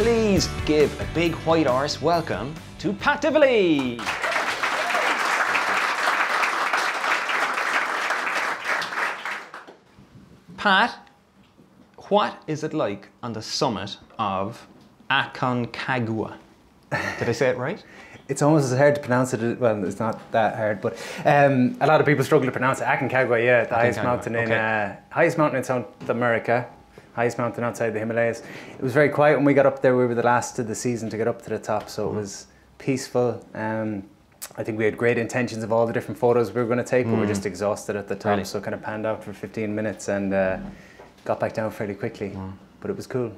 please give a big white arse welcome to Pat Divilly. Pat, what is it like on the summit of Aconcagua? Did I say it right? It's almost as hard to pronounce it. Well, it's not that hard, but a lot of people struggle to pronounce it. Aconcagua, yeah, the highest mountain in South America, highest mountain outside the Himalayas. It was very quiet when we got up there. We were the last of the season to get up to the top, so it was peaceful. I think we had great intentions of all the different photos we were going to take, but we were just exhausted at the top, Really? so kind of panned out for 15 minutes and got back down fairly quickly. But it was cool.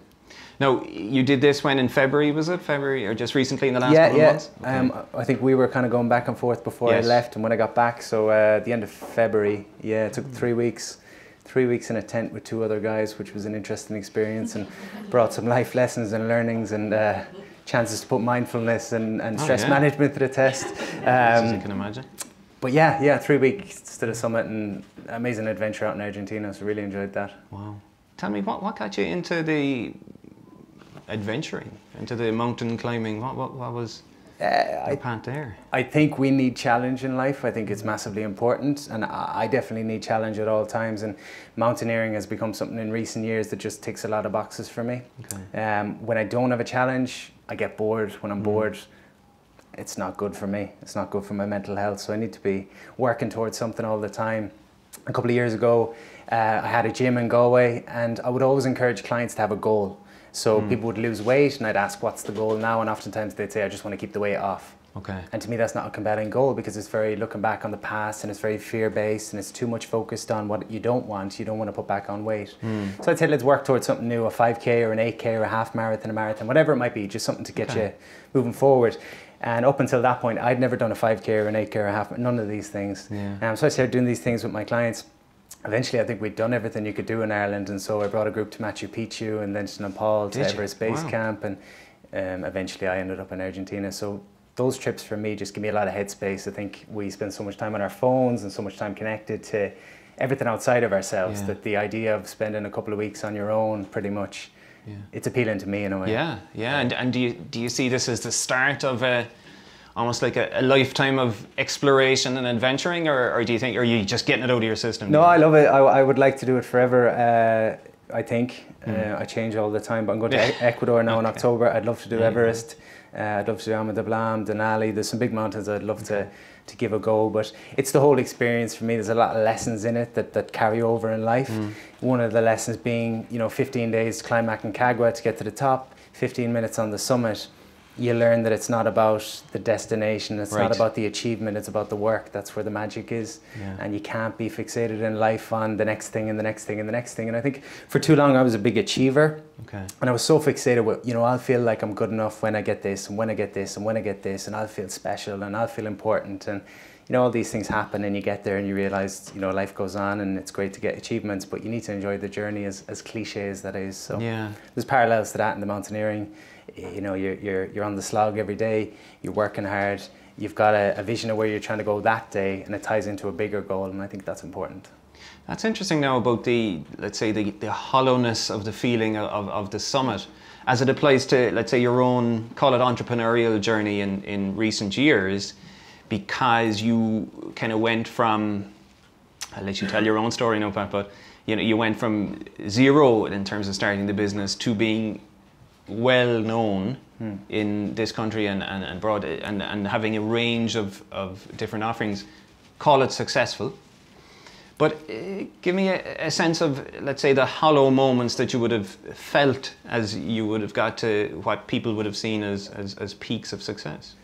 Now, you did this when, in February, was it? February, or just recently in the last couple of months? Okay. I think we were kind of going back and forth before I left and when I got back. So at the end of February, it took 3 weeks. 3 weeks in a tent with 2 other guys, which was an interesting experience and brought some life lessons and learnings and chances to put mindfulness and stress management to the test. As you can imagine. But yeah, 3 weeks to the summit and amazing adventure out in Argentina, so really enjoyed that. Wow. Tell me, what got you into the adventuring, into the mountain climbing? What was your path there? I think we need challenge in life. I think it's massively important, and I definitely need challenge at all times, and mountaineering has become something in recent years that just ticks a lot of boxes for me. Okay. When I don't have a challenge, I get bored. When I'm bored, it's not good for me. It's not good for my mental health, so I need to be working towards something all the time. A couple of years ago, I had a gym in Galway, and I would always encourage clients to have a goal. So people would lose weight, and I'd ask, what's the goal now? And oftentimes they'd say, I just want to keep the weight off. Okay. And to me, that's not a compelling goal, because it's very looking back on the past, and it's very fear-based, and it's too much focused on what you don't want. You don't want to put back on weight. So I'd say let's work towards something new, a 5K or an 8K or a half marathon, a marathon, whatever it might be, just something to get you moving forward. And up until that point, I'd never done a 5K or an 8K or a half, none of these things. Yeah. So I started doing these things with my clients. Eventually, I think we'd done everything you could do in Ireland, and so I brought a group to Machu Picchu and then to Nepal, to Everest Base Camp, and eventually I ended up in Argentina. So those trips for me just give me a lot of headspace. I think we spend so much time on our phones and so much time connected to everything outside of ourselves that the idea of spending a couple of weeks on your own, pretty much, it's appealing to me in a way. Yeah. And do you see this as the start of almost like a lifetime of exploration and adventuring, or do you think, or are you just getting it out of your system? No, I love it. I would like to do it forever. I think I change all the time, but I'm going to Ecuador now in October. I'd love to do Everest. I'd love to do Ama Dablam, Denali. There's some big mountains I'd love to give a go, but it's the whole experience for me. There's a lot of lessons in it that carry over in life. One of the lessons being, 15 days to climb Aconcagua to get to the top, 15 minutes on the summit. You learn that it's not about the destination, it's not about the achievement, it's about the work. That's where the magic is. And you can't be fixated in life on the next thing and the next thing and the next thing. And I think for too long I was a big achiever. And I was so fixated with, I'll feel like I'm good enough when I get this, and when I get this, and when I get this, and I'll feel special and I'll feel important. And all these things happen, and you get there and you realize, life goes on, and it's great to get achievements, but you need to enjoy the journey, as cliche as that is. So there's parallels to that in the mountaineering. You're on the slog every day, you're working hard, you've got a vision of where you're trying to go that day, and it ties into a bigger goal, and I think that's important. That's interesting now about let's say the hollowness of the feeling of the summit, as it applies to, let's say, your own, call it entrepreneurial journey in recent years, because you kind of went from, I'll let you tell your own story now, Pat, but you went from zero in terms of starting the business to being well known in this country and broad, and having a range of different offerings. Call it successful, but give me a sense of, let's say, the hollow moments that you would have felt as you would have got to what people would have seen as peaks of success.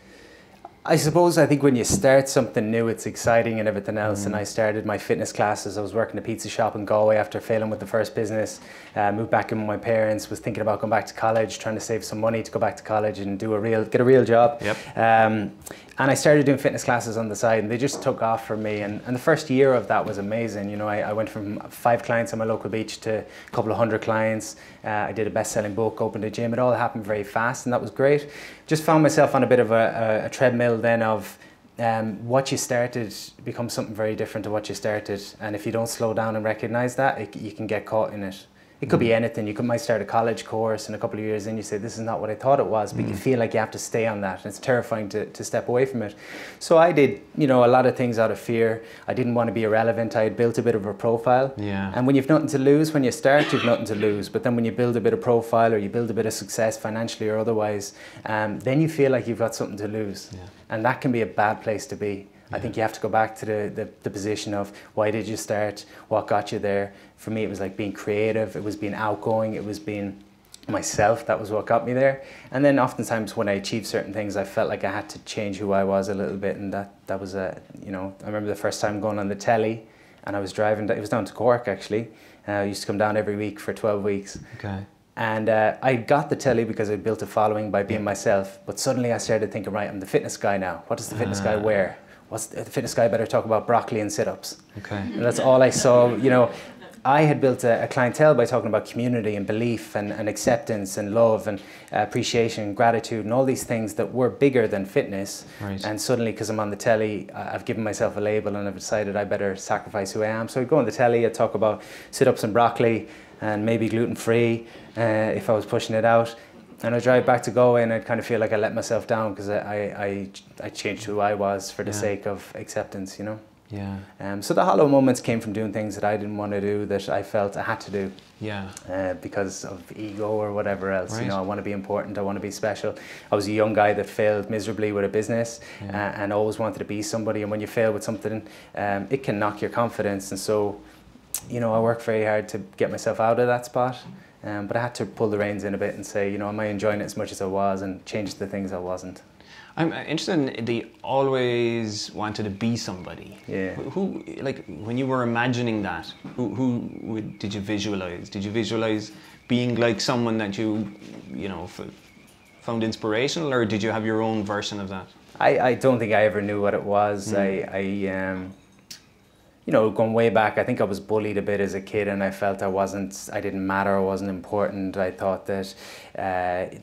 I think when you start something new, it's exciting and everything else. And I started my fitness classes. I was working a pizza shop in Galway after failing with the first business. Moved back in with my parents, was thinking about going back to college, trying to save some money to go back to college and get a real job. And I started doing fitness classes on the side, and they just took off for me. And the first year of that was amazing. I went from 5 clients on my local beach to a couple of 100 clients. I did a best-selling book, opened a gym. It all happened very fast, and that was great. Just found myself on a bit of a treadmill then of what you started becomes something very different to what you started. And if you don't slow down and recognize that, you can get caught in it. It could be anything. You might start a college course and a couple of years in you say, this is not what I thought it was, but you feel like you have to stay on that. And it's terrifying to step away from it. So I did, you know, a lot of things out of fear. I didn't want to be irrelevant. I had built a bit of a profile. Yeah. And when you've nothing to lose, when you start, you've nothing to lose. But then when you build a bit of profile or you build a bit of success financially or otherwise, then you feel like you've got something to lose. Yeah. And that can be a bad place to be. I think you have to go back to the position of why did you start, what got you there. For me, it was like being creative, it was being outgoing, it was being myself, that was what got me there. And then oftentimes when I achieved certain things, I felt like I had to change who I was a little bit, and that was you know, I remember the first time going on the telly, and I was driving, it was down to Cork actually. I used to come down every week for 12 weeks. Okay. And I got the telly because I built a following by being myself, but suddenly I started thinking, right, I'm the fitness guy now. What does the fitness guy wear? What's the fitness guy better talk about broccoli and sit-ups? Okay. And that's all I saw. You know, I had built a clientele by talking about community and belief and acceptance and love and appreciation and gratitude and all these things that were bigger than fitness. Right. And suddenly, because I'm on the telly, I've given myself a label and I've decided I better sacrifice who I am. So I'd go on the telly, I'd talk about sit-ups and broccoli and maybe gluten-free if I was pushing it out. And I'd drive back to Galway and I'd kind of feel like I let myself down because I changed who I was for the sake of acceptance, you know? Yeah. So the hollow moments came from doing things that I didn't want to do, that I felt I had to do. Yeah. Because of ego or whatever else. Right. You know, I want to be important, I want to be special. I was a young guy that failed miserably with a business and always wanted to be somebody. And when you fail with something, it can knock your confidence. And so, you know, I worked very hard to get myself out of that spot. But I had to pull the reins in a bit and say, you know, am I enjoying it as much as I was, and change the things I wasn't. I'm interested in the always wanted to be somebody. Yeah. Who, like, when you were imagining that, who did you visualize? Did you visualize being like someone that you know, found inspirational, or did you have your own version of that? I don't think I ever knew what it was. You know, going way back, I think I was bullied a bit as a kid, and I felt I didn't matter, I wasn't important. I thought that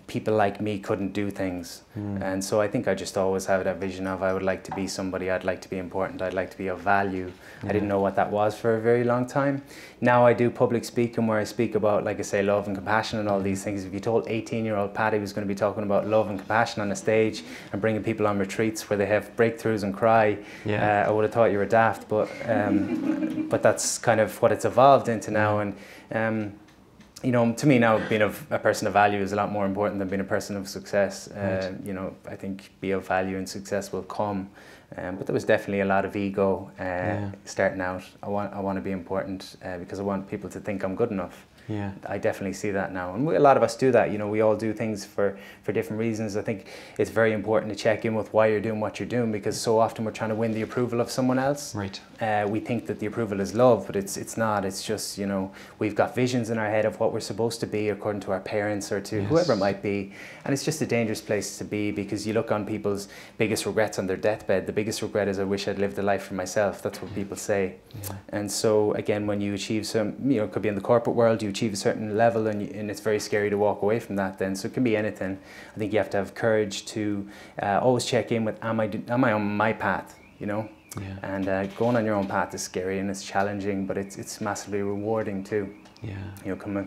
people like me couldn't do things. And so I think I just always had that vision of I would like to be somebody, I'd like to be important, I'd like to be of value. I didn't know what that was for a very long time. Now I do public speaking where I speak about, like I say, love and compassion and all these things. If you told 18-year-old Paddy was going to be talking about love and compassion on a stage and bringing people on retreats where they have breakthroughs and cry, I would have thought you were daft, but that's kind of what it's evolved into now. And you know, to me now, being a person of value is a lot more important than being a person of success. You know, I think be of value and success will come. But there was definitely a lot of ego starting out. I want to be important because I want people to think I'm good enough. Yeah. I definitely see that now. And a lot of us do that. You know, we all do things for different reasons. I think it's very important to check in with why you're doing what you're doing, because so often we're trying to win the approval of someone else. Right. We think that the approval is love, but it's not. It's just, you know, we've got visions in our head of what we're supposed to be according to our parents or to whoever it might be. And it's just a dangerous place to be, because you look on people's biggest regrets on their deathbed. The biggest regret is I wish I'd lived a life for myself. That's what people say. Yeah. And so again, when you achieve some, you know, it could be in the corporate world, you achieve a certain level and it's very scary to walk away from that then. So it can be anything. I think you have to have courage to always check in with, am I on my path, you know? Yeah. And going on your own path is scary and it's challenging, but it's massively rewarding too. Yeah. You know,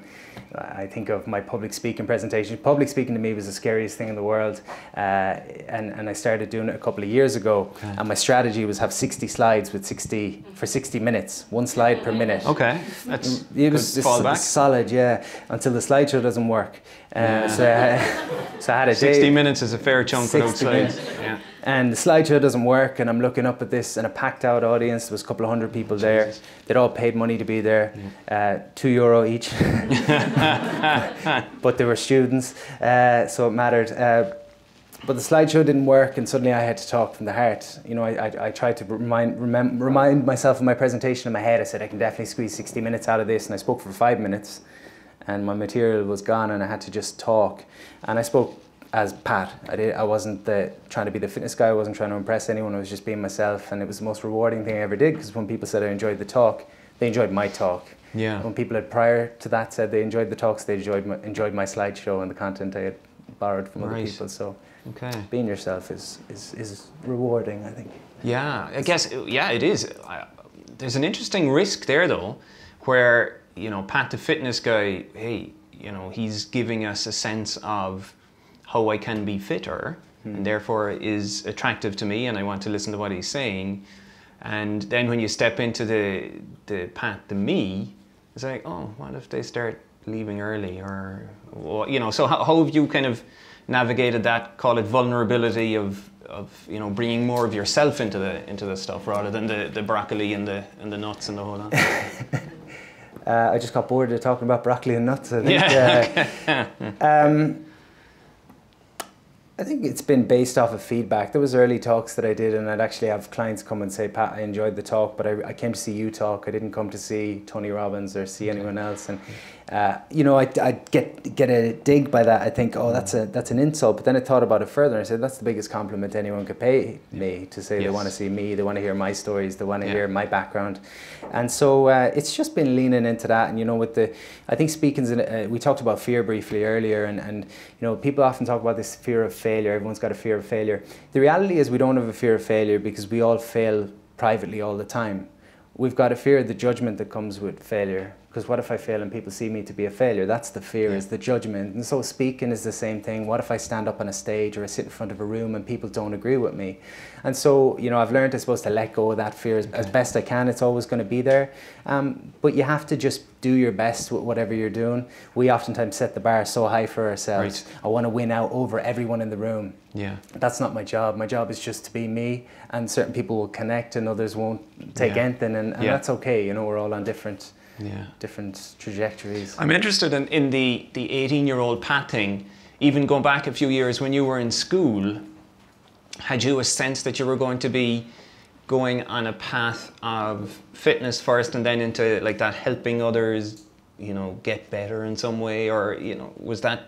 I think of my public speaking presentation. Public speaking to me was the scariest thing in the world, and I started doing it a couple of years ago. Okay. And my strategy was have 60 slides with 60 minutes, one slide per minute. Okay, that's it was good solid, yeah. Until the slideshow doesn't work. So I had a 60 minutes is a fair chunk without slides. Yeah. And the slideshow doesn't work, and I'm looking up at this and a packed out audience. There was a couple of hundred people there. They'd all paid money to be there, €2 each. But they were students, so it mattered. But the slideshow didn't work, and suddenly I had to talk from the heart. You know, I tried to remind myself of my presentation in my head. I said, I can definitely squeeze 60 minutes out of this, and I spoke for 5 minutes, and my material was gone, and I had to just talk. And I spoke as Pat. I wasn't trying to be the fitness guy. I wasn't trying to impress anyone. I was just being myself, and it was the most rewarding thing I ever did, because when people said I enjoyed the talk, they enjoyed my talk. Yeah. When people had prior to that said they enjoyed the talks, they enjoyed my slideshow and the content I had borrowed from other people. So being yourself is rewarding, I think. Yeah, I guess, yeah, it is. There's an interesting risk there though, where you know, Pat the fitness guy, hey, you know, he's giving us a sense of how I can be fitter, and therefore is attractive to me, and I want to listen to what he's saying. And then when you step into the Pat the me, it's like, oh, what if they start leaving early, or you know? So how have you kind of navigated that, call it vulnerability of you know, bringing more of yourself into the stuff rather than the broccoli and the nuts and the whole lot? I just got bored of talking about broccoli and nuts, I think. Yeah. I think it's been based off of feedback. There was early talks that I did, and I'd actually have clients come and say, Pat, I enjoyed the talk, but I came to see you talk. I didn't come to see Tony Robbins or see anyone else. And you know, I'd get a dig by that. I think, oh, that's an insult. But then I thought about it further, and I said, that's the biggest compliment anyone could pay me, to say they want to see me, they want to hear my stories, they want to hear my background. And so it's just been leaning into that. And you know, I think speaking's we talked about fear briefly earlier, and you know, people often talk about this fear of failure. Everyone's got a fear of failure. The reality is we don't have a fear of failure because we all fail privately all the time. We've got a fear of the judgment that comes with failure. Because what if I fail and people see me to be a failure? That's the fear, is the judgment. And so speaking is the same thing. What if I stand up on a stage or I sit in front of a room and people don't agree with me? And so, you know, I've learned, I suppose, to let go of that fear as best I can. It's always going to be there. But you have to just do your best with whatever you're doing. We oftentimes set the bar so high for ourselves. Right. I want to win out over everyone in the room. Yeah. That's not my job. My job is just to be me, and certain people will connect and others won't take anything, and that's okay. You know, we're all on different trajectories. I'm interested in the 18-year-old Pat thing. Even going back a few years when you were in school, had you a sense that you were going to be going on a path of fitness first and then into like that helping others, you know, get better in some way, or, you know, was that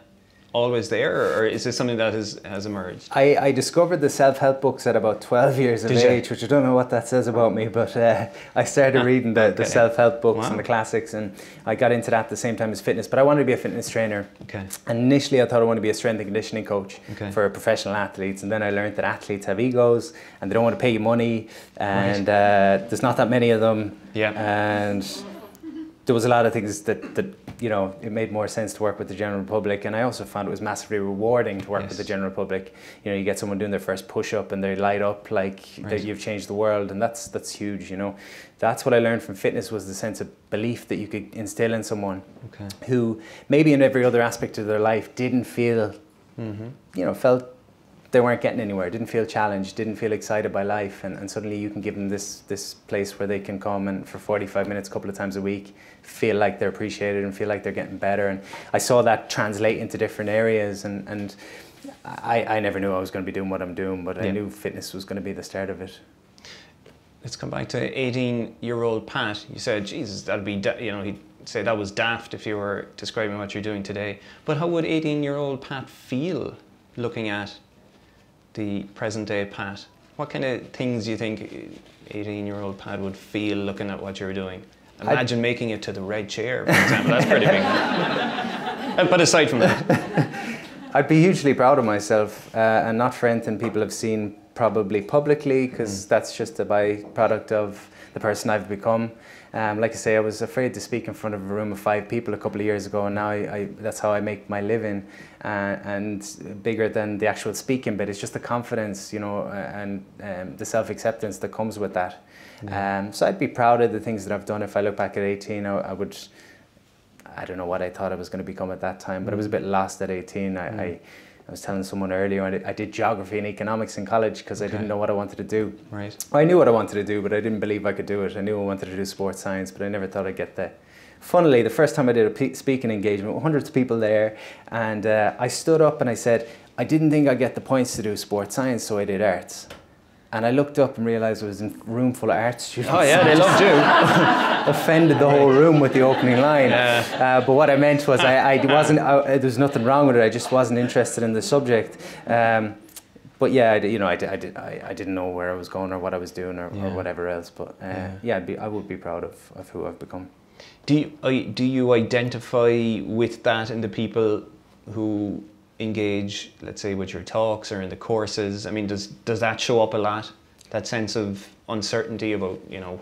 always there, or is this something that has emerged? I discovered the self-help books at about 12 years of age, which I don't know what that says about me, but I started reading the self-help books and the classics, and I got into that at the same time as fitness. But I wanted to be a fitness trainer. And initially I thought I wanted to be a strength and conditioning coach for professional athletes, and then I learned that athletes have egos and they don't want to pay you money, and there's not that many of them, and there was a lot of things that you know, it made more sense to work with the general public, and I also found it was massively rewarding to work with the general public. You know, you get someone doing their first push-up and they light up like that you've changed the world, and that's huge. You know, that's what I learned from fitness, was the sense of belief that you could instill in someone who maybe in every other aspect of their life didn't feel, you know, felt they weren't getting anywhere, didn't feel challenged, didn't feel excited by life, and suddenly you can give them this place where they can come and for 45 minutes a couple of times a week feel like they're appreciated and feel like they're getting better. And I saw that translate into different areas, and I never knew I was going to be doing what I'm doing, but I knew fitness was going to be the start of it. Let's come back to 18-year-old Pat. You said, Jesus, that'd be, you know, he'd say that was daft if you were describing what you're doing today. But how would 18-year-old Pat feel looking at the present day Pat? What kind of things do you think 18-year-old Pat would feel looking at what you're doing? Imagine making it to the red chair, for example. That's pretty big. But aside from that, I'd be hugely proud of myself, and not for anything people have seen probably publicly, because that's just a byproduct of the person I've become. Like I say, I was afraid to speak in front of a room of 5 people a couple of years ago, and now that's how I make my living. And bigger than the actual speaking bit, it's just the confidence, you know, and the self-acceptance that comes with that. So I'd be proud of the things that I've done. If I look back at 18, I don't know what I thought I was going to become at that time, but I was a bit lost at 18. I was telling someone earlier, I did geography and economics in college because I didn't know what I wanted to do. Right. I knew what I wanted to do, but I didn't believe I could do it. I knew I wanted to do sports science, but I never thought I'd get there. Funnily, the first time I did a speaking engagement with hundreds of people there, and I stood up and I said, I didn't think I'd get the points to do sports science, so I did arts. And I looked up and realised I was in a room full of art students. Oh yeah, they loved you. Offended the whole room with the opening line. But what I meant was I wasn't, there's nothing wrong with it, I just wasn't interested in the subject. But yeah, I didn't know where I was going or what I was doing or whatever else. But I would be proud of who I've become. Do you identify with that in the people who engage, let's say, with your talks or in the courses? I mean, does that show up a lot? That sense of uncertainty about, you know,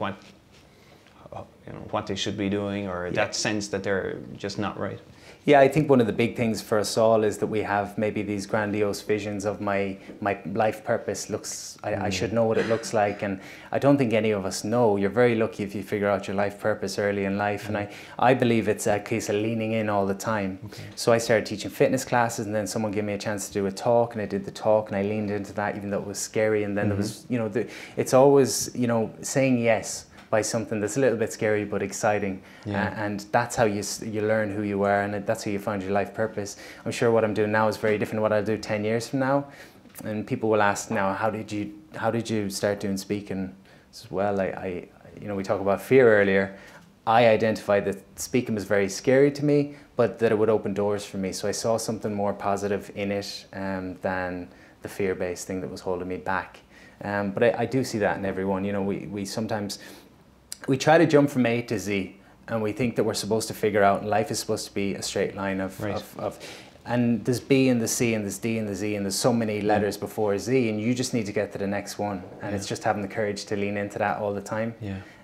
you know, what they should be doing, or that sense that they're just not right? Yeah, I think one of the big things for us all is that we have maybe these grandiose visions of my life purpose looks, I should know what it looks like, and I don't think any of us know. You're very lucky if you figure out your life purpose early in life, and I believe it's a case of leaning in all the time. So I started teaching fitness classes, and then someone gave me a chance to do a talk, and I did the talk, and I leaned into that even though it was scary, and then there was, you know, it's always, you know, saying yes by something that's a little bit scary but exciting, and that's how you learn who you are, and that's how you find your life purpose. I'm sure what I'm doing now is very different to what I'll do 10 years from now, and people will ask now, how did you start doing speaking? As well, I you know, we talked about fear earlier. I identified that speaking was very scary to me, but that it would open doors for me. So I saw something more positive in it than the fear-based thing that was holding me back. But I do see that in everyone. You know, we sometimes we try to jump from A to Z, and we think that we're supposed to figure out, and life is supposed to be a straight line of and there's B and the C and there's D and the Z, and there's so many letters before Z, and you just need to get to the next one, and it's just having the courage to lean into that all the time.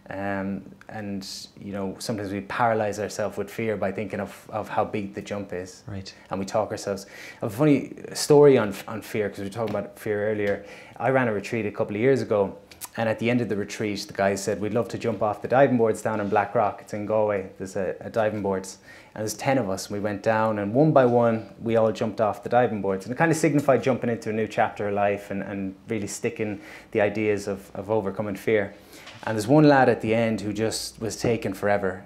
And you know, sometimes we paralyze ourselves with fear by thinking of how big the jump is, and we talk ourselves. A funny story on fear, because we were talking about fear earlier. I ran a retreat a couple of years ago, and at the end of the retreat, the guys said, we'd love to jump off the diving boards down in Blackrock. It's in Galway. There's a diving boards. And there's 10 of us. And we went down, and one by one, we all jumped off the diving boards. And it kind of signified jumping into a new chapter of life and really sticking the ideas of overcoming fear. And there's one lad at the end who just was taking forever.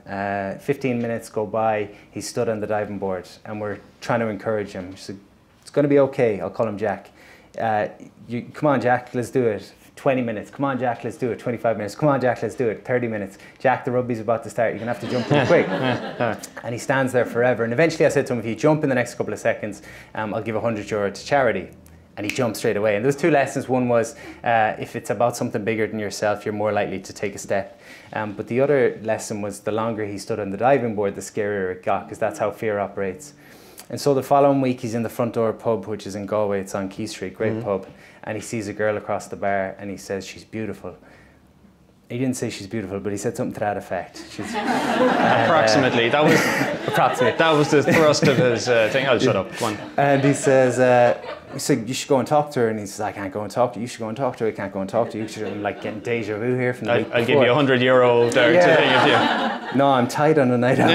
15 minutes go by, he stood on the diving board, and we're trying to encourage him. He said, it's going to be okay. I'll call him Jack. Come on, Jack, let's do it. 20 minutes. Come on, Jack, let's do it. 25 minutes. Come on, Jack, let's do it. 30 minutes. Jack, the rugby's about to start. You're going to have to jump pretty quick. And he stands there forever. And eventually I said to him, if you jump in the next couple of seconds, I'll give €100 to charity. And he jumped straight away. And there was 2 lessons. One was, if it's about something bigger than yourself, you're more likely to take a step. But the other lesson was, the longer he stood on the diving board, the scarier it got, because that's how fear operates. And so the following week, he's in the Front Door pub, which is in Galway. It's on Key Street, great pub. And he sees a girl across the bar, and he says, she's beautiful. He didn't say she's beautiful, but he said something to that effect. She's, approximately. That was approximately. That was the thrust of his thing. I'll shut up. Go on. And he says, you should go and talk to her. And he says, I can't go and talk to you. You should go and talk to her. I can't go and talk to you. You should, like, getting deja vu here from the week I'll give you €100 there to think of you. No, I'm tight on a night out.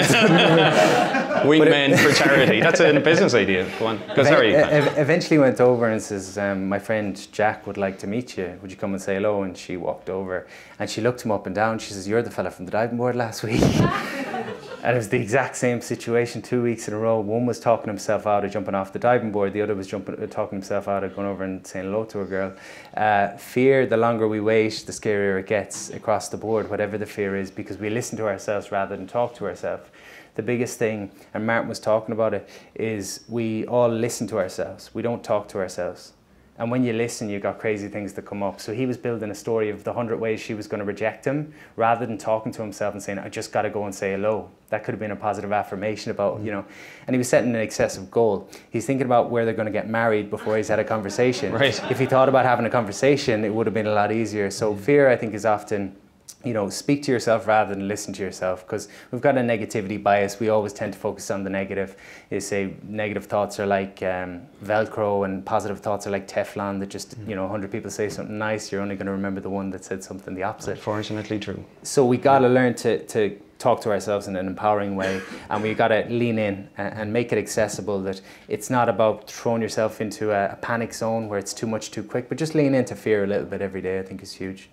Wingman for charity. That's a business idea. Go on. Eventually went over and says, my friend Jack would like to meet you. Would you come and say hello? And she walked over, and she looked him up and down. She says, you're the fella from the diving board last week. And it was the exact same situation 2 weeks in a row. One was talking himself out of jumping off the diving board. The other was talking himself out of going over and saying hello to a girl. Fear, the longer we wait, the scarier it gets across the board, whatever the fear is, because we listen to ourselves rather than talk to ourselves. The biggest thing, and Martin was talking about it, is we all listen to ourselves. We don't talk to ourselves. And when you listen, you've got crazy things that come up. So he was building a story of the 100 ways she was going to reject him, rather than talking to himself and saying, I just got to go and say hello. That could have been a positive affirmation about, you know. And he was setting an excessive goal. He's thinking about where they're going to get married before he's had a conversation. If he thought about having a conversation, it would have been a lot easier. So fear, I think, is often, you know, speak to yourself rather than listen to yourself, because we've got a negativity bias. We always tend to focus on the negative. They say negative thoughts are like Velcro, and positive thoughts are like Teflon, that just, you know, 100 people say something nice, you're only going to remember the one that said something the opposite. Unfortunately true. So we got to learn to talk to ourselves in an empowering way, and we got to lean in and make it accessible, that it's not about throwing yourself into a panic zone where it's too much too quick, but just lean into fear a little bit every day, I think, is huge.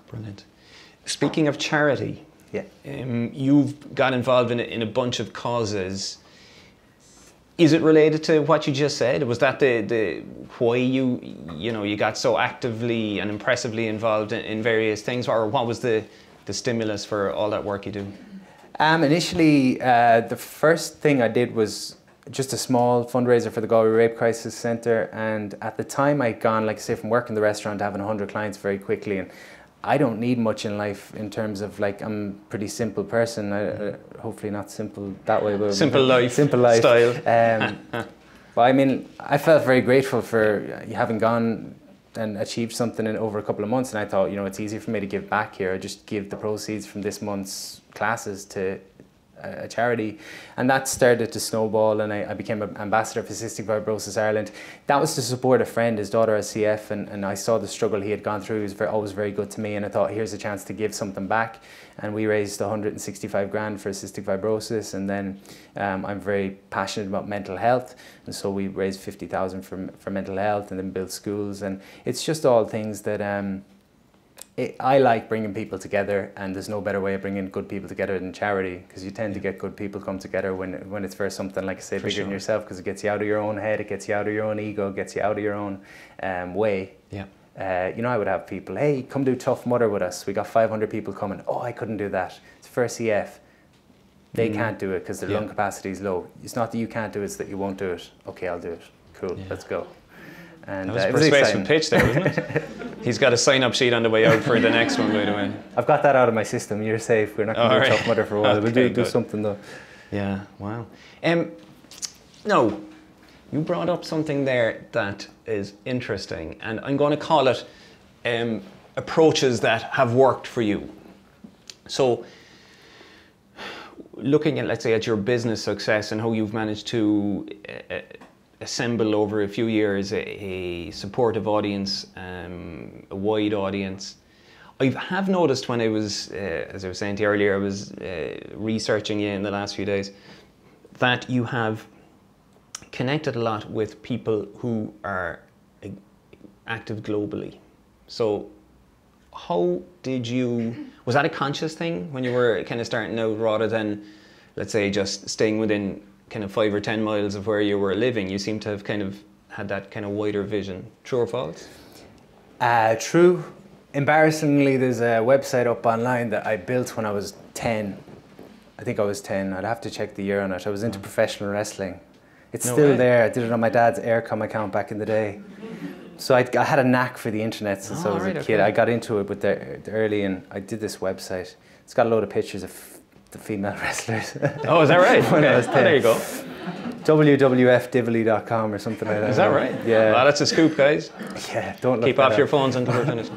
Brilliant. Speaking of charity, you've got involved in a bunch of causes. Is it related to what you just said? Was that the why you got so actively and impressively involved in various things, or what was the stimulus for all that work you do? Initially, the first thing I did was just a small fundraiser for the Galway Rape Crisis Centre, and at the time I'd gone, like I say, from working in the restaurant to having 100 clients very quickly, and I don't need much in life in terms of, like, I'm a pretty simple person. Hopefully not simple that way, but simple life style. But I mean, I felt very grateful for having gone and achieved something in over a couple of months, and I thought, you know, it's easy for me to give back here. I just give the proceeds from this month's classes to a charity, and that started to snowball, and I became an ambassador for Cystic Fibrosis Ireland. That was to support a friend. His daughter has CF, and I saw the struggle he had gone through. He was always very good to me, and I thought, here's a chance to give something back. And we raised 165 grand for cystic fibrosis, and then I'm very passionate about mental health, and so we raised 50,000 for mental health, and then built schools, and it's just all things that I like bringing people together, and there's no better way of bringing good people together than charity, because you tend to get good people come together when it's for something, like I say, bigger than yourself, because it gets you out of your own head, it gets you out of your own ego, it gets you out of your own way. Yeah. You know, I would have people, hey, come do Tough Mudder with us. We got 500 people coming. Oh, I couldn't do that. It's for CF. They can't do it because their lung capacity is low. It's not that you can't do it, it's that you won't do it. Okay, I'll do it. Cool, let's go. And that was a persuasive pitch there, wasn't it? He's got a sign-up sheet on the way out for the next one, by the way. I've got that out of my system. You're safe. We're not going to do Tough Mudder for a while. Okay, we'll do something though. Yeah, wow. No, you brought up something there that is interesting, and I'm going to call it approaches that have worked for you. So, looking at, let's say, at your business success and how you've managed to assemble over a few years a supportive audience, a wide audience. I have noticed when I was, as I was saying to you earlier, I was researching you in the last few days, that you have connected a lot with people who are active globally. So how did you, was that a conscious thing when you were kind of starting out, rather than, let's say, just staying within kind of 5 or 10 miles of where you were living? You seem to have kind of had that kind of wider vision. True or false? True. Embarrassingly, there's a website up online that I built when I was 10. I think I was 10. I'd have to check the year on it. I was into professional wrestling. It's still there. I did it on my dad's Aircom account back in the day. So I had a knack for the internet since I was a kid. I got into it with the early, and I did this website. It's got a load of pictures of the female wrestlers. Oh, is that right? When I was 10. There you go. WWFdivilly.com or something like that. Is that right? Yeah. Well, that's a scoop, guys. Yeah, don't look Keep off your phones until we're finished.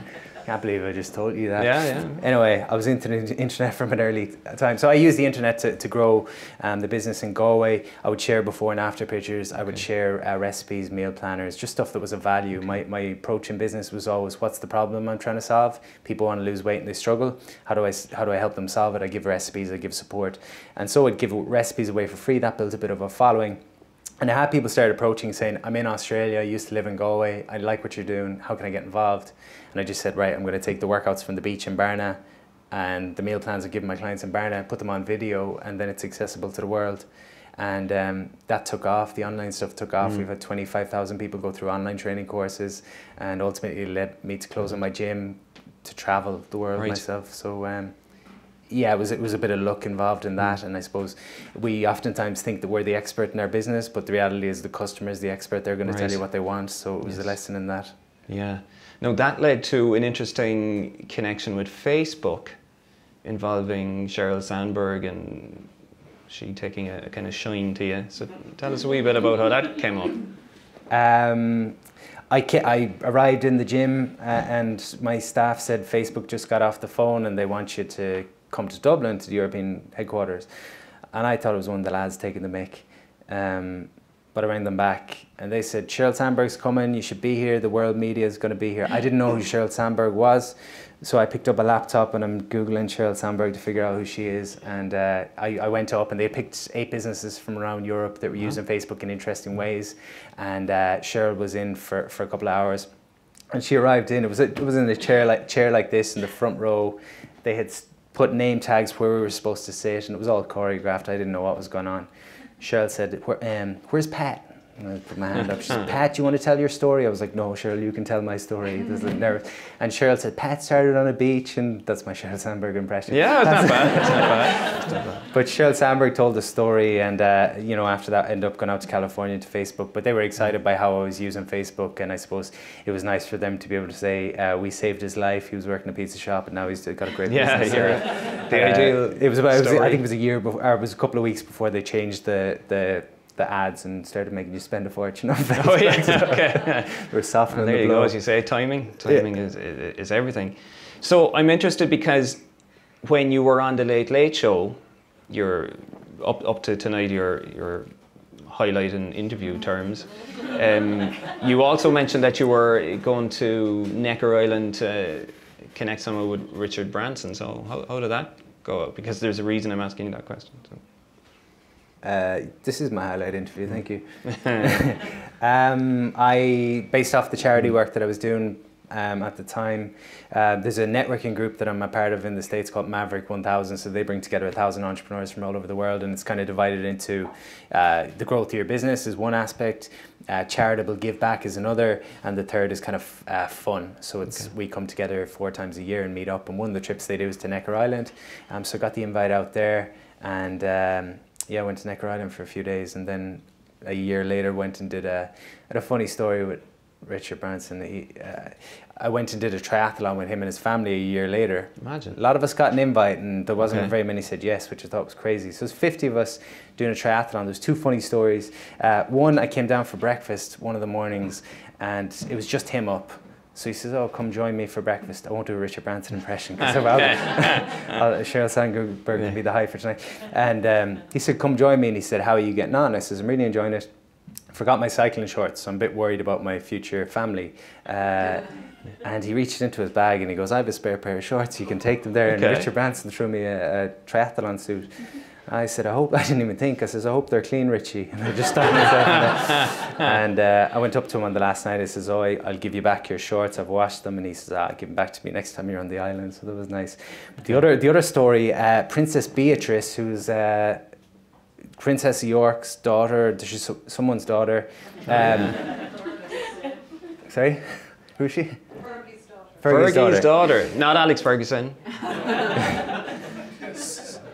Can't believe I just told you that. Yeah. Anyway, I was into the internet from an early time. So I used the internet to grow the business in Galway. I would share before and after pictures. I would share recipes, meal planners, just stuff that was of value. My approach in business was always, what's the problem I'm trying to solve? People want to lose weight and they struggle. How do I help them solve it? I give recipes, I give support. And so I'd give recipes away for free. That built a bit of a following. And I had people start approaching saying, I'm in Australia, I used to live in Galway, I like what you're doing, how can I get involved? And I just said, right, I'm going to take the workouts from the beach in Barna and the meal plans I give my clients in Barna, put them on video, and then it's accessible to the world. And that took off, the online stuff took off. We've had 25,000 people go through online training courses, and ultimately led me to closing my gym, to travel the world myself. So yeah, it was a bit of luck involved in that, and I suppose we oftentimes think that we're the expert in our business, but the reality is the customer is the expert. They're going to tell you what they want, so it was a lesson in that. Yeah. Now that led to an interesting connection with Facebook involving Sheryl Sandberg and she taking a kind of shine to you. So tell us a wee bit about how that came up. I arrived in the gym and my staff said Facebook just got off the phone and they want you to come to Dublin, to the European headquarters. And I thought it was one of the lads taking the mick. But I rang them back and they said, Sheryl Sandberg's coming, you should be here, the world media is going to be here. I didn't know who Sheryl Sandberg was, so I picked up a laptop and I'm Googling Sheryl Sandberg to figure out who she is. And I went up and they picked 8 businesses from around Europe that were using Facebook in interesting ways. And Sheryl was in for a couple of hours. And she arrived in, it was in a chair like this in the front row. They had put name tags where we were supposed to sit and it was all choreographed. I didn't know what was going on. Sheryl said, where's Pat? And I put my hand up. She said, Pat, you want to tell your story? I was like, no, Sheryl, you can tell my story. There's like nervous. And Sheryl said, Pat started on a beach, and that's my Sheryl Sandberg impression. Yeah, it's not bad. It's not bad. It's not bad. But Sheryl Sandberg told the story, and you know, after that, I ended up going out to California to Facebook. But they were excited by how I was using Facebook, and I suppose it was nice for them to be able to say, we saved his life. He was working a pizza shop, and now he's got a great business. Yeah, the ideal. It was about. I think it was a year before, or it was a couple of weeks before they changed the the ads and started making you spend a fortune on Facebook. Oh yeah, okay. We're softening Well, there the you blow. go, as you say, timing is everything. So I'm interested because when you were on the Late Late Show, you're up to tonight, your highlight in interview terms. You also mentioned that you were going to Necker Island to connect someone with Richard Branson. So how did that go? Because there's a reason I'm asking you that question. So. This is my highlight interview, thank you. I, based off the charity work that I was doing at the time, there's a networking group that I'm a part of in the States called Maverick 1000. So they bring together 1,000 entrepreneurs from all over the world, and it's kind of divided into the growth of your business is one aspect, charitable give back is another, and the third is kind of fun. So it's we come together 4 times a year and meet up, and one of the trips they do is to Necker Island. So I got the invite out there, and yeah, I went to Necker Island for a few days, and then a year later went and did had a funny story with Richard Branson. I went and did a triathlon with him and his family a year later. Imagine. A lot of us got an invite, and there wasn't very many said yes, which I thought was crazy. So there's 50 of us doing a triathlon. There's 2 funny stories. One, I came down for breakfast one of the mornings, and it was just him up. So he says, "Oh, come join me for breakfast." I won't do a Richard Branson impression because Sheryl Sandberg will be the high for tonight. And he said, "Come join me." And he said, "How are you getting on?" I says, "I'm really enjoying it. Forgot my cycling shorts, so I'm a bit worried about my future family." And he reached into his bag and he goes, "I have a spare pair of shorts. You can take them there." And Richard Branson threw me a triathlon suit. I said, I didn't even think. I says, "I hope they're clean, Richie." And I just stopped myself. And I went up to him on the last night. I says, "Oh, I'll give you back your shorts. I've washed them." And he says, "I'll give them back to me next time you're on the island." So that was nice. But the other story, Princess Beatrice, who's Princess of York's daughter, she's someone's daughter. Sorry? Who is she? Fergie's daughter. Not Alex Ferguson.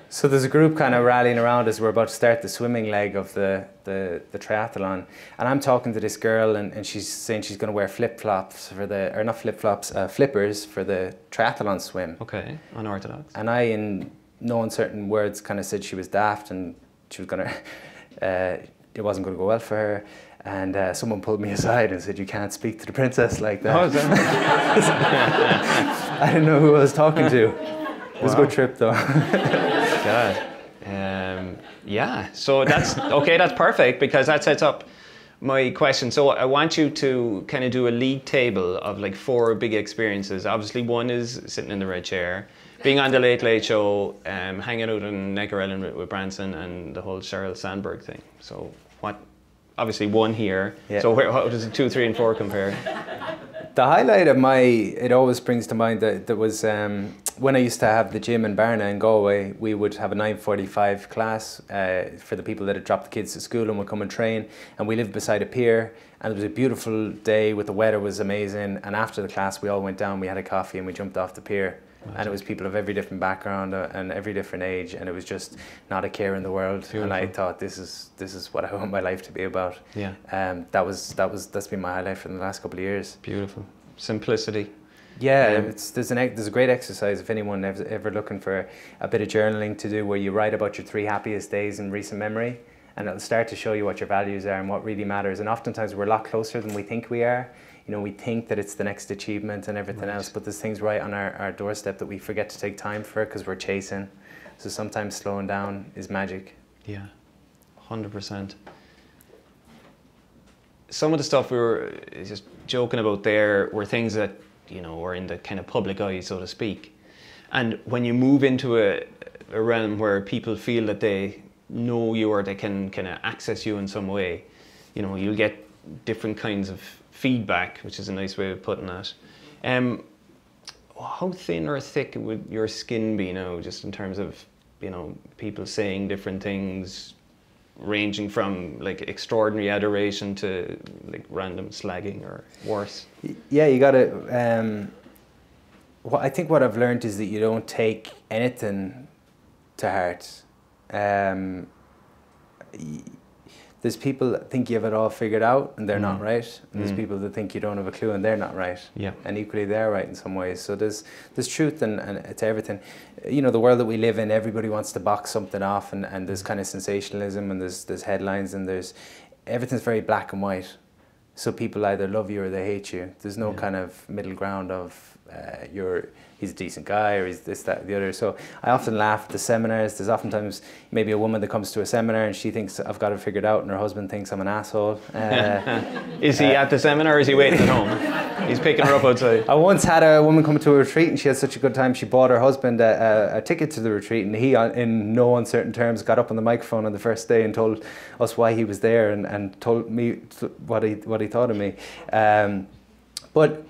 So there's a group kind of rallying around as we're about to start the swimming leg of the triathlon, and I'm talking to this girl, and she's saying she's going to wear flip-flops for the, or not flip-flops, flippers for the triathlon swim. Okay, unorthodox. And I, in no uncertain words, kind of said she was daft and she was going to, it wasn't going to go well for her. And someone pulled me aside and said, "You can't speak to the princess like that." Oh, is that? I didn't know who I was talking to. It was a good trip though. God. Yeah, so that's okay, that's perfect because that sets up my question. So I want you to kind of do a league table of like 4 big experiences. Obviously one is sitting in the red chair, being on the Late Late Show, hanging out in Necker Island with Branson, and the whole Sheryl Sandberg thing. So what, obviously 1 here. Yeah. So how does 2, 3 and 4 compare? The highlight of it always brings to mind that there was, when I used to have the gym in Barna in Galway, we would have a 9:45 class for the people that had dropped the kids to school and would come and train. And we lived beside a pier, and it was a beautiful day with the weather was amazing. And after the class, we all went down, we had a coffee, and we jumped off the pier. Imagine. And it was people of every different background and every different age, and it was just not a care in the world. Beautiful. And I thought, this is what I want my life to be about. Yeah. That's been my highlight for the last couple of years. Beautiful. Simplicity. Yeah, there's a great exercise if anyone ever looking for a bit of journaling to do, where you write about your 3 happiest days in recent memory, and it'll start to show you what your values are and what really matters. And oftentimes we're a lot closer than we think we are. You know, we think that it's the next achievement and everything else, but there's things right on our doorstep that we forget to take time for because we're chasing. So sometimes slowing down is magic. Yeah, 100%. Some of the stuff we were just joking about there were things that, you know, were in the kind of public eye, so to speak. And when you move into a realm where people feel that they know you or they can kind of access you in some way, you know, you'll get different kinds of feedback, which is a nice way of putting that. How thin or thick would your skin be now, just in terms of, you know, people saying different things, ranging from like extraordinary adoration to like random slagging or worse? Yeah, you gotta, I think what I've learned is that you don't take anything to heart. there's people that think you have it all figured out and they're not right. And there's people that think you don't have a clue and they're not right. Yeah. And equally they're right in some ways. So there's truth and to everything. You know, the world that we live in, everybody wants to box something off, and there's kind of sensationalism, and there's headlines, and everything's very black and white. So people either love you or they hate you. There's no kind of middle ground of he's a decent guy or he's this, that, the other. So I often laugh at the seminars. There's oftentimes maybe a woman that comes to a seminar and she thinks I've got it figured out, and her husband thinks I'm an asshole. Is he at the seminar or is he waiting at home? He's picking her up outside. I once had a woman come to a retreat and she had such a good time. She bought her husband a ticket to the retreat, and he, in no uncertain terms, got up on the microphone on the first day and told us why he was there and told me what he thought of me. But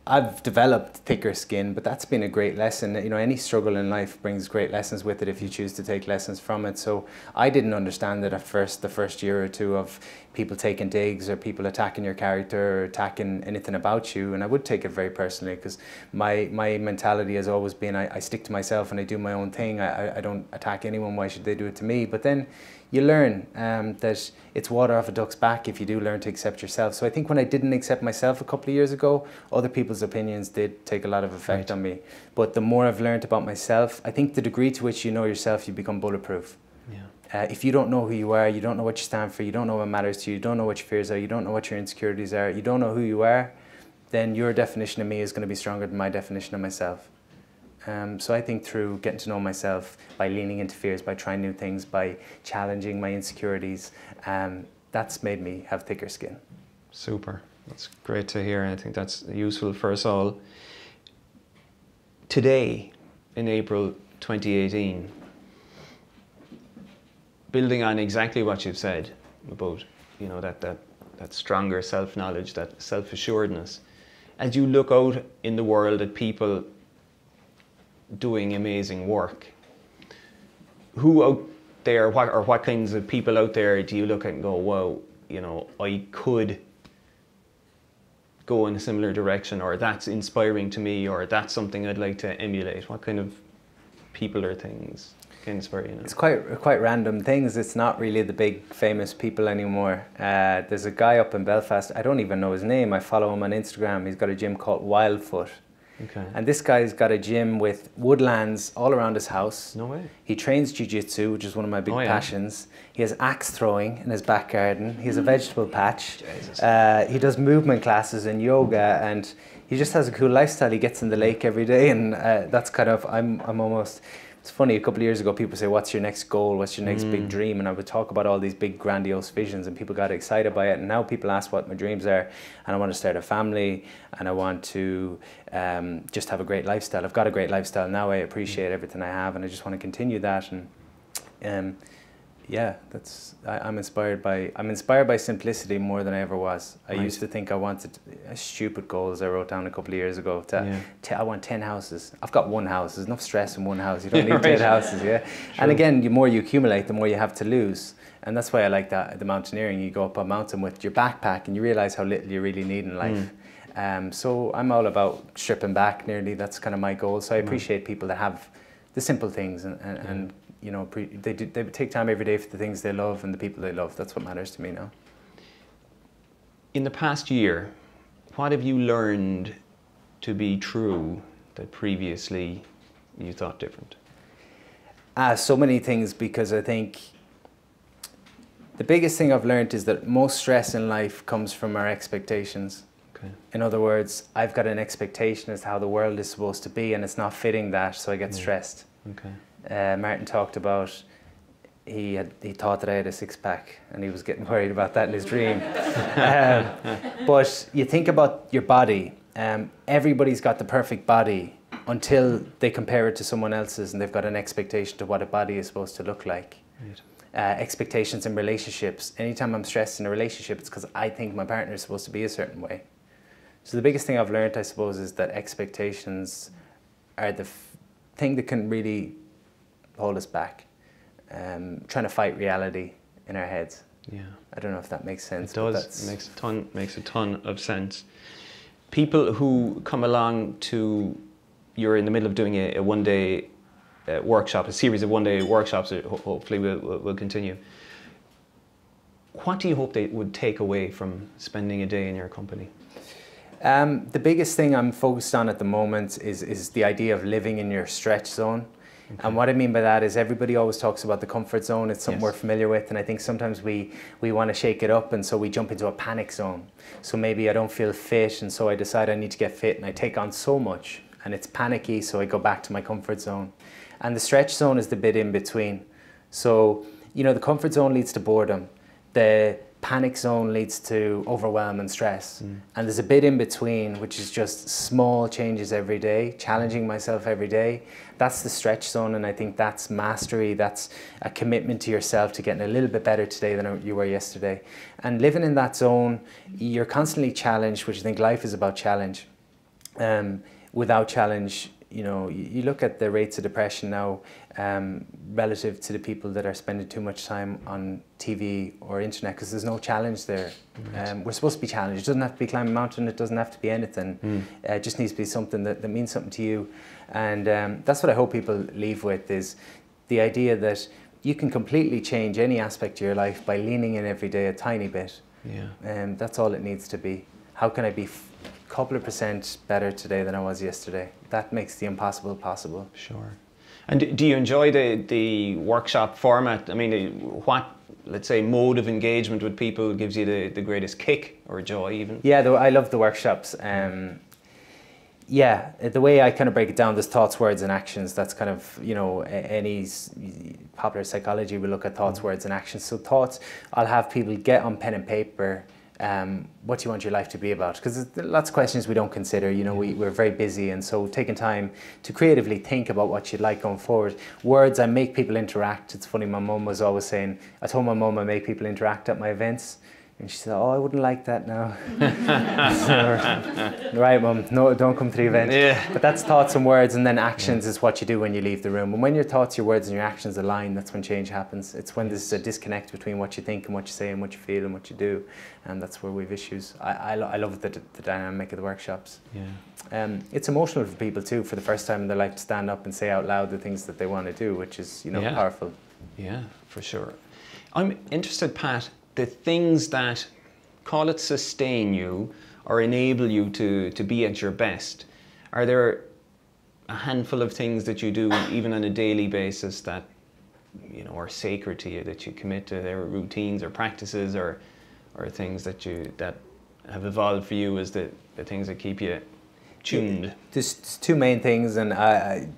I've developed thicker skin, but that's been a great lesson. You know, any struggle in life brings great lessons with it if you choose to take lessons from it. So I didn't understand it at first, the first year or two, of people taking digs or people attacking your character or attacking anything about you. And I would take it very personally, because my mentality has always been I stick to myself and I do my own thing. I don't attack anyone. Why should they do it to me? But then you learn that it's water off a duck's back if you do learn to accept yourself. So I think when I didn't accept myself a couple of years ago, other people's opinions did take a lot of effect on me. But the more I've learned about myself, I think the degree to which you know yourself, you become bulletproof. Yeah. If you don't know who you are, you don't know what you stand for, you don't know what matters to you, you don't know what your fears are, you don't know what your insecurities are, you don't know who you are, then your definition of me is going to be stronger than my definition of myself. So I think through getting to know myself, by leaning into fears, by trying new things, by challenging my insecurities, that's made me have thicker skin. Super. That's great to hear, and I think that's useful for us all. Today, in April 2018, building on exactly what you've said about, you know, that stronger self-knowledge, that self-assuredness, as you look out in the world at people doing amazing work, who out there, what kinds of people out there do you look at and go, wow, you know, I could go in a similar direction, or that's inspiring to me, or that's something I'd like to emulate? What kind of people or things can inspire you now? It's quite random things. It's not really the big famous people anymore. There's a guy up in Belfast, I don't even know his name, I follow him on Instagram. He's got a gym called Wildfoot. Okay. And this guy's got a gym with woodlands all around his house. No way. He trains jiu-jitsu, which is one of my big passions. He has axe throwing in his back garden. He has a vegetable patch. He does movement classes and yoga, and he just has a cool lifestyle. He gets in the lake every day, and that's kind of, I'm almost, it's funny, a couple of years ago people say, what's your next goal, what's your next big dream? And I would talk about all these big grandiose visions, and people got excited by it. And now people ask what my dreams are, and I want to start a family, and I want to just have a great lifestyle. I've got a great lifestyle now. I appreciate everything I have, and I just want to continue that. And yeah, I'm inspired by simplicity more than I ever was. I used to think I wanted stupid goals I wrote down a couple of years ago. I want 10 houses. I've got one house. There's enough stress in one house. You don't need 10 houses, yeah? True. And again, the more you accumulate, the more you have to lose. And that's why I like the mountaineering. You go up a mountain with your backpack and you realize how little you really need in life. So I'm all about stripping back nearly. That's kind of my goal. So I appreciate people that have the simple things and you know, they take time every day for the things they love and the people they love. That's what matters to me now. In the past year, what have you learned to be true that previously you thought different? So many things, because I think the biggest thing I've learned is that most stress in life comes from our expectations. Okay. In other words, I've got an expectation as to how the world is supposed to be, and it's not fitting that, so I get stressed. Okay. Martin talked about he thought that I had a six-pack, and he was getting worried about that in his dream. But you think about your body. Everybody's got the perfect body until they compare it to someone else's, and they've got an expectation to what a body is supposed to look like. Right. Expectations in relationships. Anytime I'm stressed in a relationship, it's because I think my partner is supposed to be a certain way. So the biggest thing I've learned, I suppose, is that expectations are the thing that can really hold us back. Trying to fight reality in our heads. Yeah. I don't know if that makes sense. It does. It makes a ton of sense. People who come along to, you're in the middle of doing a one-day workshop, a series of one-day workshops that hopefully will continue. what do you hope they would take away from spending a day in your company? The biggest thing I'm focused on at the moment is the idea of living in your stretch zone. Okay. And what I mean by that is everybody always talks about the comfort zone. It's something we're familiar with, and I think sometimes we want to shake it up, and so we jump into a panic zone. So maybe I don't feel fit, and so I decide I need to get fit, and I take on so much, and it's panicky, so I go back to my comfort zone. And the stretch zone is the bit in between. So, you know, the comfort zone leads to boredom. The panic zone leads to overwhelm and stress. And there's a bit in between, which is just small changes every day, challenging myself every day. That's the stretch zone, and I think that's mastery. That's a commitment to yourself to getting a little bit better today than you were yesterday. And living in that zone, you're constantly challenged, which I think life is about challenge. Without challenge, you know, you look at the rates of depression now relative to the people that are spending too much time on TV or internet, because there's no challenge there. We're supposed to be challenged. It doesn't have to be climbing a mountain. It doesn't have to be anything. It just needs to be something that means something to you. And that's what I hope people leave with, is the idea that you can completely change any aspect of your life by leaning in every day a tiny bit. That's all it needs to be. How can I be a couple of % better today than I was yesterday? That makes the impossible possible. Sure. And do you enjoy the workshop format? I mean, what, let's say, mode of engagement with people gives you the greatest kick or joy even? Yeah, I love the workshops. Yeah, the way I kind of break it down, there's thoughts, words and actions. That's kind of, you know, any popular psychology will look at thoughts, words and actions. So thoughts, I'll have people get on pen and paper what do you want your life to be about? Because there's lots of questions we don't consider. You know, we're very busy, and so taking time to creatively think about what you'd like going forward. Words, I make people interact. It's funny, my mum was always saying, I told my mum I make people interact at my events. And she said, oh, I wouldn't like that now. So, right, Mum, no, don't come to the event. Yeah. But that's thoughts and words, and then actions is what you do when you leave the room. And when your thoughts, your words and your actions align, that's when change happens. It's when there's a disconnect between what you think and what you say and what you feel and what you do. And that's where we've issues. I love the dynamic of the workshops. Yeah. It's emotional for people too, for the first time in their life, to stand up and say out loud the things that they want to do, which is, you know, powerful. Yeah, for sure. I'm interested, Pat, the things that, call it, sustain you or enable you to be at your best. Are there a handful of things that you do even on a daily basis that, you know, are sacred to you, that you commit to? There are routines or practices or things that have evolved for you as the things that keep you tuned? There's two main things, and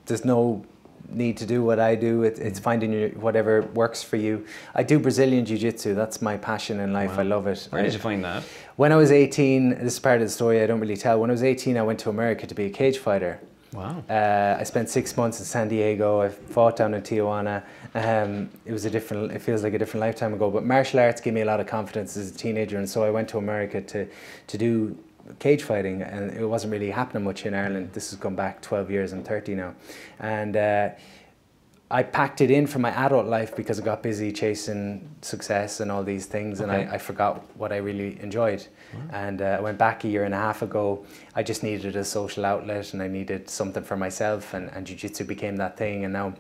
there's no need to do what I do. It's finding whatever works for you. I do Brazilian Jiu-Jitsu. That's my passion in life. Wow. I love it. Where did you find that? When I was 18, this is part of the story I don't really tell. When I was 18, I went to America to be a cage fighter. Wow. I spent 6 months in San Diego. I fought down in Tijuana. It feels like a different lifetime ago, but martial arts gave me a lot of confidence as a teenager, and so I went to America to do cage fighting, and it wasn't really happening much in Ireland. This has gone back 12 years, I'm 30 now. And I packed it in for my adult life because I got busy chasing success and all these things, and I forgot what I really enjoyed. Wow. And I went back a year and a half ago. I just needed a social outlet, and I needed something for myself, and Jiu-Jitsu became that thing, and now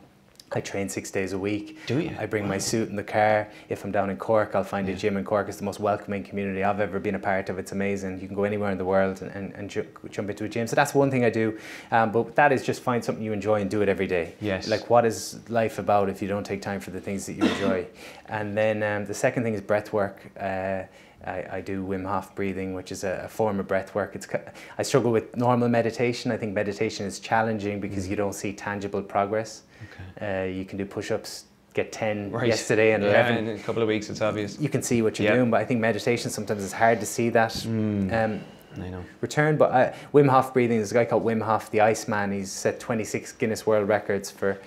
I train 6 days a week. Do you? I bring my suit in the car. If I'm down in Cork, I'll find a gym in Cork. It's the most welcoming community I've ever been a part of. It's amazing. You can go anywhere in the world and jump into a gym. So that's one thing I do. But that is just find something you enjoy and do it every day. Yes. Like, what is life about if you don't take time for the things that you enjoy? And then the second thing is breath work. I do Wim Hof breathing, which is a form of breath work. I struggle with normal meditation. I think meditation is challenging because you don't see tangible progress. Okay. You can do push-ups, get 10 yesterday and 11. In a couple of weeks it's obvious. You can see what you're doing, but I think meditation sometimes it's hard to see that I know. Return. But Wim Hof breathing, there's a guy called Wim Hof, the Iceman. He's set 26 Guinness World Records for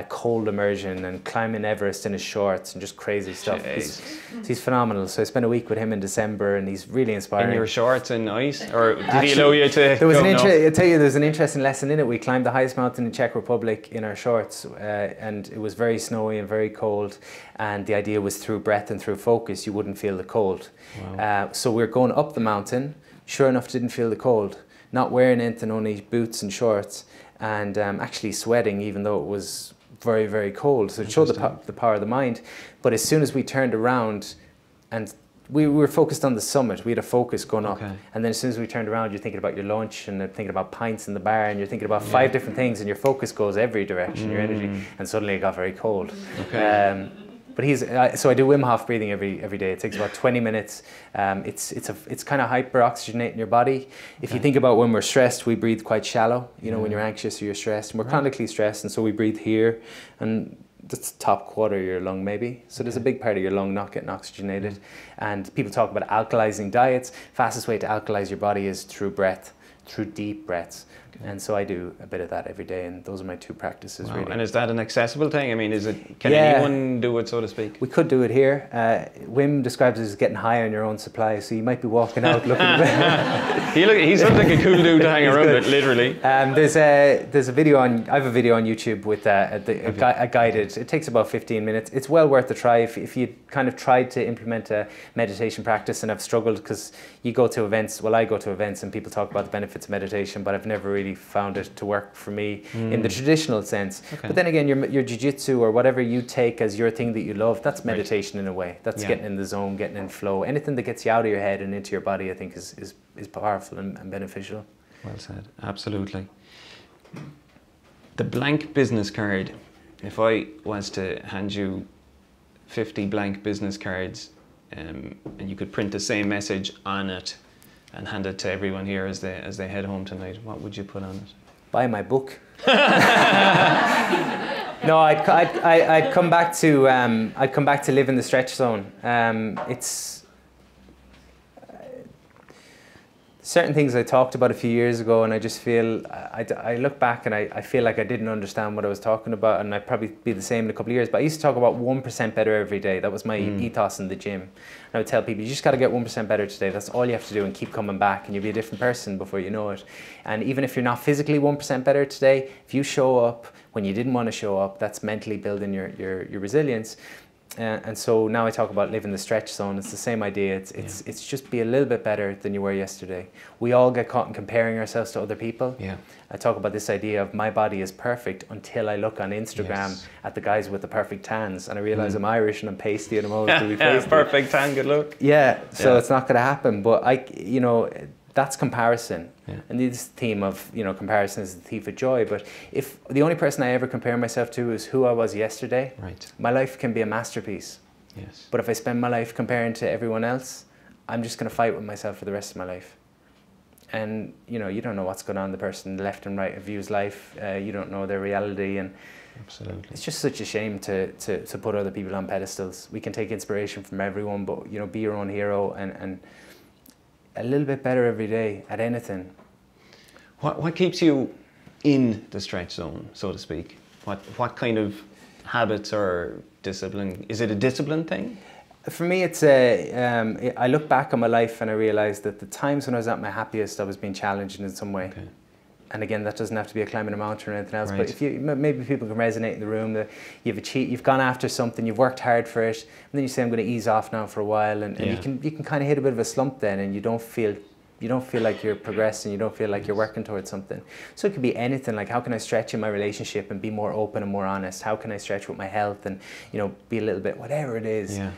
cold immersion and climbing Everest in his shorts and just crazy stuff. He's phenomenal. So I spent a week with him in December, and he's really inspiring. In your shorts and ice? Or did he allow you to I'll tell you, there's an interesting lesson in it. We climbed the highest mountain in Czech Republic in our shorts, and it was very snowy and very cold, and the idea was through breath and through focus you wouldn't feel the cold. Wow. So we're going up the mountain. Sure enough, didn't feel the cold. Not wearing anything, only boots and shorts, and actually sweating even though it was very, very cold. So it showed the power of the mind. But as soon as we turned around, and we were focused on the summit. We had a focus going up. Okay. And then as soon as we turned around, you're thinking about your lunch and thinking about pints in the bar and you're thinking about 5 different things and your focus goes every direction, your energy. And suddenly it got very cold. Okay. But so I do Wim Hof breathing every day. It takes about 20 minutes. It's kind of hyper-oxygenating your body. If you think about when we're stressed, we breathe quite shallow. You know, when you're anxious or you're stressed. And we're chronically stressed, and so we breathe here. And that's the top quarter of your lung maybe. So there's a big part of your lung not getting oxygenated. And people talk about alkalizing diets. Fastest way to alkalize your body is through breath, through deep breaths. And so I do a bit of that every day, and those are my 2 practices really. And is that an accessible thing? I mean, can anyone do it, so to speak? We could do it here. Wim describes it as getting high on your own supply, so you might be walking out looking a bit... He sounds like a cool dude to hang around with, literally. There's a video on... I have a video on YouTube with a guided... It takes about 15 minutes. It's well worth a try if you kind of tried to implement a meditation practice and have struggled, because you go to events... Well, I go to events and people talk about the benefits of meditation, but I've never really found it to work for me in the traditional sense. Okay. But then again, your jiu-jitsu or whatever you take as your thing that you love, that's meditation in a way. That's getting in the zone, getting in flow. Anything that gets you out of your head and into your body, I think is powerful and beneficial. Well said, absolutely. The blank business card. If I was to hand you 50 blank business cards and you could print the same message on it and hand it to everyone here as they head home tonight, what would you put on it? Buy my book. No, I'd come back to live in the stretch zone. It's certain things I talked about a few years ago, and I just feel I look back and I feel like I didn't understand what I was talking about, and I'd probably be the same in a couple of years. But I used to talk about 1% better every day. That was my ethos in the gym. And I would tell people, you just got to get 1% better today. That's all you have to do, and keep coming back, and you'll be a different person before you know it. And even if you're not physically 1% better today, if you show up when you didn't want to show up, that's mentally building your resilience. And so now I talk about living the stretch zone. It's the same idea. It's just be a little bit better than you were yesterday. We all get caught in comparing ourselves to other people. Yeah. I talk about this idea of my body is perfect until I look on Instagram at the guys with the perfect tans, and I realize I'm Irish and I'm pasty and I'm always going to be pasty. Perfect tan, good luck. Yeah. So it's not going to happen. But that's comparison. Yeah. And this theme of, comparison is the thief of joy. But if the only person I ever compare myself to is who I was yesterday, my life can be a masterpiece. Yes. But if I spend my life comparing to everyone else, I'm just going to fight with myself for the rest of my life. And, you don't know what's going on in the person left and right of you's life. You don't know their reality. And absolutely, it's just such a shame to put other people on pedestals. We can take inspiration from everyone, but, be your own hero and a little bit better every day at anything. What keeps you in the stretch zone, so to speak? What kind of habits or discipline? Is it a discipline thing? For me, it's I look back on my life and I realize that the times when I was at my happiest, I was being challenged in some way. Okay. And again, that doesn't have to be a climbing a mountain or anything else. But if maybe people can resonate in the room that you've gone after something, you've worked hard for it, and then you say, I'm going to ease off now for a while, and you can kind of hit a bit of a slump then, and you don't feel like you're progressing, you don't feel like you're working towards something. So it could be anything, like how can I stretch in my relationship and be more open and more honest? How can I stretch with my health and be a little bit, whatever it is. Yeah.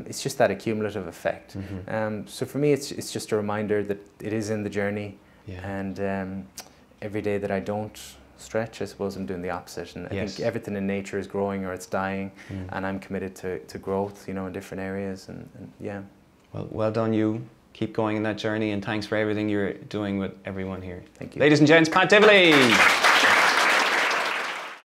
It's just that accumulative effect. Mm-hmm. So for me, it's just a reminder that it is in the journey. Yeah. And every day that I don't stretch, I suppose I'm doing the opposite. And I think everything in nature is growing or it's dying, and I'm committed to growth, in different areas. And yeah. Well done, you. Keep going in that journey, and thanks for everything you're doing with everyone here. Thank you. Ladies and gents, Pat Divilly.